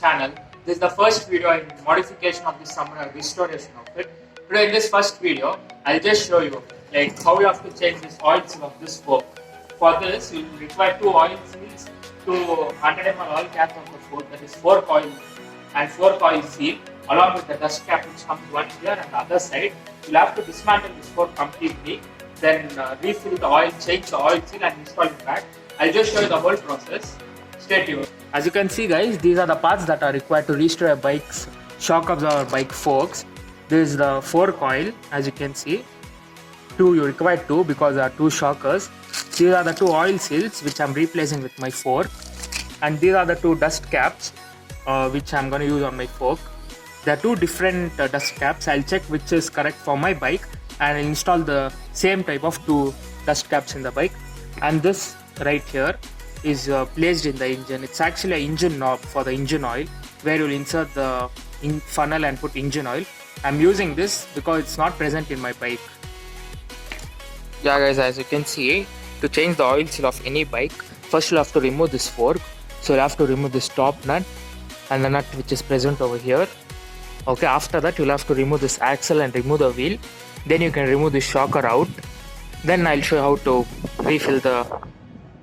channel. This is the first video in modification of this summoner restoration of it. Today in this first video, I'll just show you like how you have to change this oil seal of this fork. For this, you will require 2 oil seals, 2 100 ml oil caps of the fork, that is fork oil and fork oil seal, along with the dust cap which comes one here and the other side. You'll have to dismantle this fork completely, then refill the oil, change the oil seal and install it back. I'll just show you the whole process. Stay tuned. As you can see guys, these are the parts that are required to restore a bike's shock absorber bike forks. This is the fork oil, as you can see. You require 2 because there are 2 shockers. These are the 2 oil seals which I'm replacing with my fork. And these are the 2 dust caps which I'm going to use on my fork. There are 2 different dust caps. I'll check which is correct for my bike and install the same type of 2 dust caps in the bike. And this right here is placed in the engine. It's actually an engine knob for the engine oil where you'll insert the funnel and put engine oil. I'm using this because it's not present in my bike. Yeah guys, as you can see, to change the oil seal of any bike, first you'll have to remove this fork. So you'll have to remove this top nut and the nut which is present over here. Okay, after that you'll have to remove this axle and remove the wheel. Then you can remove the shocker out. Then I'll show you how to refill the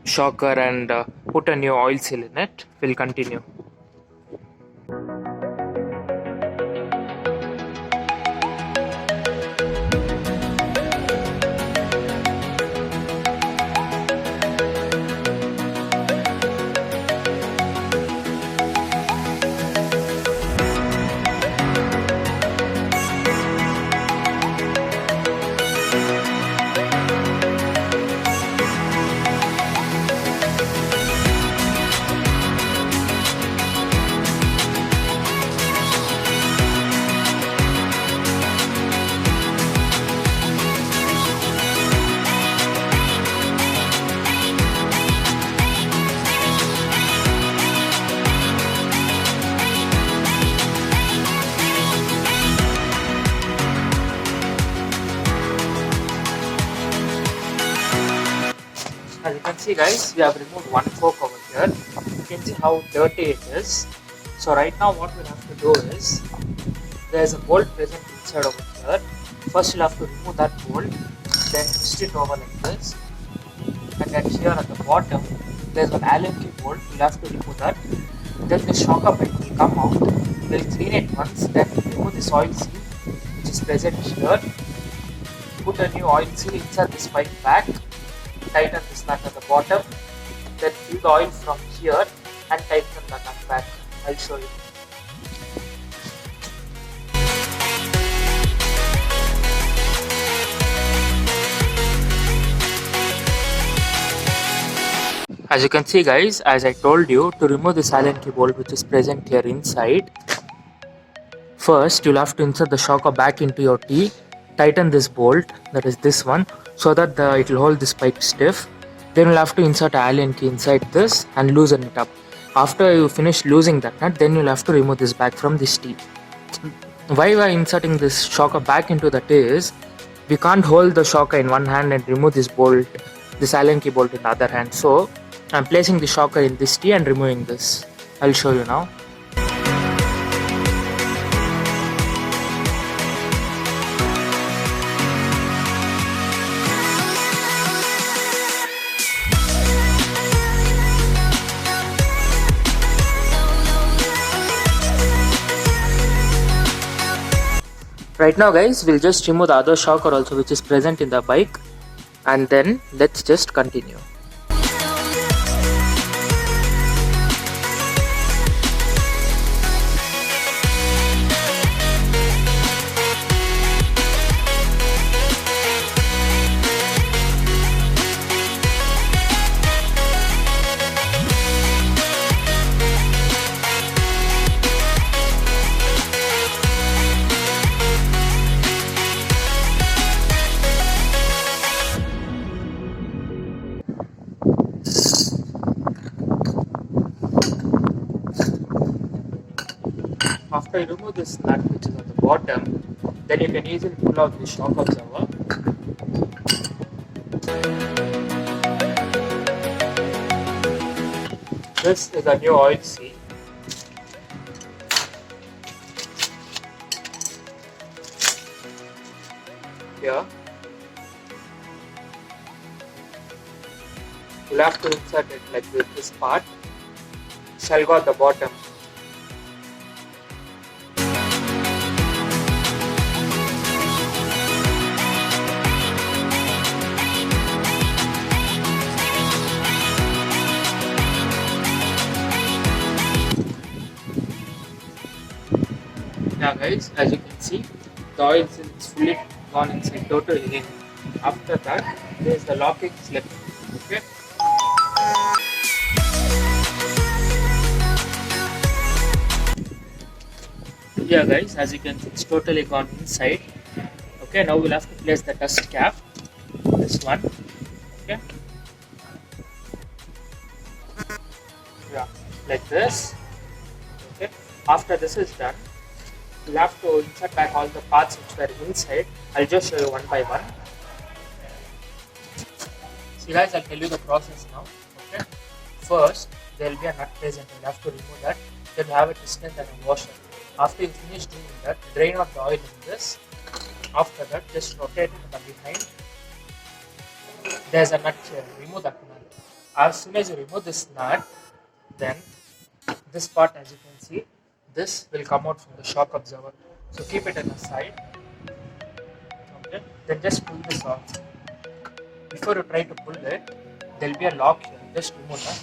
shocker and put a new oil seal in it. We'll continue. As you can see guys, we have removed one fork over here. You can see how dirty it is. So right now what we'll have to do is, there is a bolt present inside over here. First you'll have to remove that bolt, then twist it over like this. And then here at the bottom, there's an Allen key bolt, you'll have to remove that. Then the shocker bike will come out. We'll clean it once, then remove this oil seal which is present here. Put a new oil seal, insert this bike back. Tighten this nut at the bottom, then fill the oil from here and tighten the nut back. I'll show you. As you can see guys, as I told you, to remove this Allen key bolt which is present here inside, first you'll have to insert the shocker back into your T, tighten this bolt, that is this one, so that it will hold this bike stiff. Then you'll have to insert an Allen key inside this and loosen it up. After you finish losing that nut, then you'll have to remove this back from this T. Why we are inserting this shocker back into the T is, we can't hold the shocker in one hand and remove this bolt, this Allen key bolt in the other hand. So I'm placing the shocker in this T and removing this. I'll show you now. Right now guys, we'll just remove the other shocker also which is present in the bike, and then let's just continue. After you remove this nut which is at the bottom, then you can easily pull out the shock absorber. This is a new oil seal. you'll have to insert it like this part shall go at the bottom. Yeah guys, as you can see, the oil is fully gone inside totally in. After that, there is the locking slip. Okay. Yeah guys, as you can see, it's totally gone inside. Okay, now we'll have to place the dust cap. This one. Okay. Yeah, like this. Okay. After this is done, we'll have to insert back all the parts which were inside. I'll just show you one by one. See guys, I'll tell you the process now. Okay. First, there will be a nut present. You'll have to remove that. Then you have a distance and a washer. After you finish doing that, drain out the oil in this. After that, just rotate it from behind. There's a nut here. Remove that nut. As soon as you remove this nut, then this part, as you can see, this will come out from the shock absorber. So keep it on the side. Okay. Then just pull this off. Before you try to pull it, there will be a lock here. Just remove that.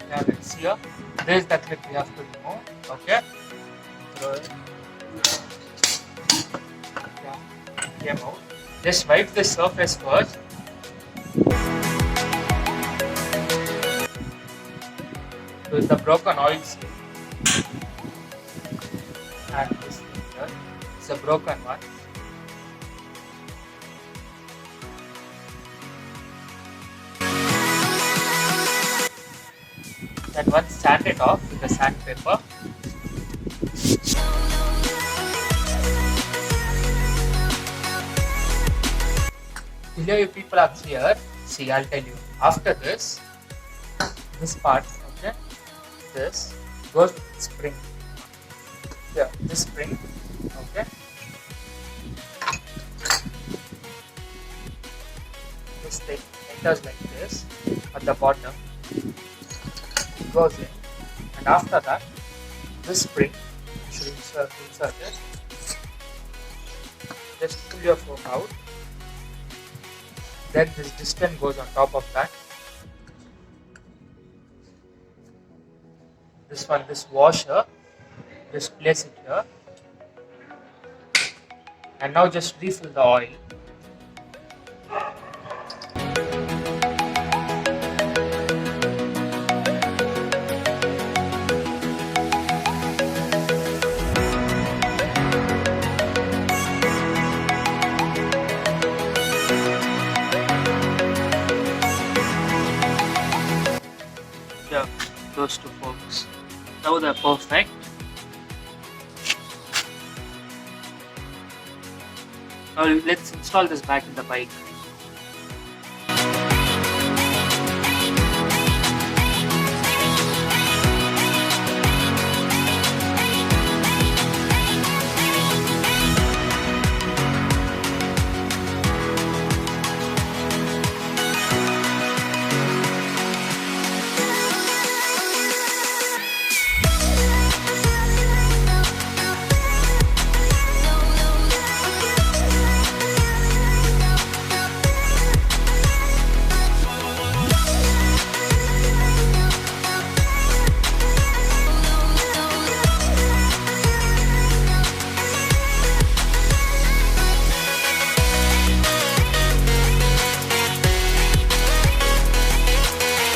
Yeah, let's see here. There is the clip we have to remove. Okay. So, yeah, it came out. Just wipe the surface first. With the broken oil seal. And this thing here. It's a broken one. Then once sand it off with the sandpaper. Below you people are clear. See, I'll tell you. After this part, okay, this goes with spring. Yeah, this spring, okay. This thing enters like this at the bottom. Goes in, and after that, this spring you should insert it. Just pull your fork out. Then this distance goes on top of that. This one, this washer, just place it here, and now just refill the oil. Yeah, those two forks. Now they're perfect. Now let's install this back in the bike.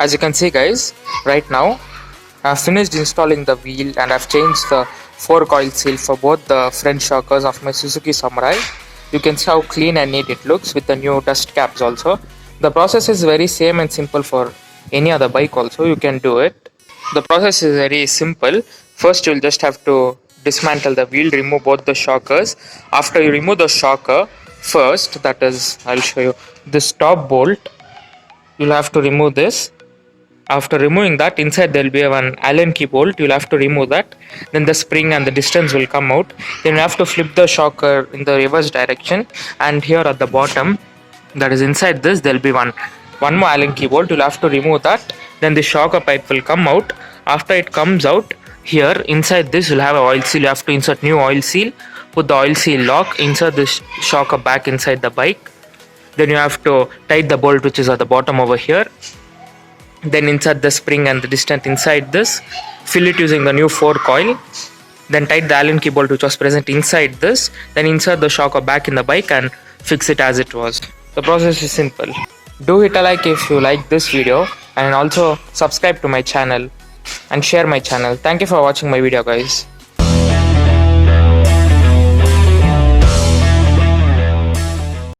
As you can see guys, right now I've finished installing the wheel and I've changed the fork oil seal for both the front shockers of my Suzuki Samurai. You can see how clean and neat it looks with the new dust caps also. The process is very same and simple for any other bike also. You can do it. The process is very simple. First you'll just have to dismantle the wheel, remove both the shockers. After you remove the shocker, first, that is, I'll show you, this top bolt, you'll have to remove this. After removing that, inside there will be one Allen key bolt. You'll have to remove that. Then the spring and the distance will come out. Then you have to flip the shocker in the reverse direction. And here at the bottom, that is inside this, there'll be one more Allen key bolt. You'll have to remove that. Then the shocker pipe will come out. After it comes out, here inside this you'll have an oil seal. You have to insert new oil seal, put the oil seal lock, insert this shocker back inside the bike. Then you have to tight the bolt which is at the bottom over here. Then insert the spring and the distant inside this, fill it using the new 4 coil. Then tight the Allen key bolt which was present inside this. Then insert the shocker back in the bike and fix it as it was. The process is simple. Do hit a like if you like this video, and also subscribe to my channel and share my channel. Thank you for watching my video, guys.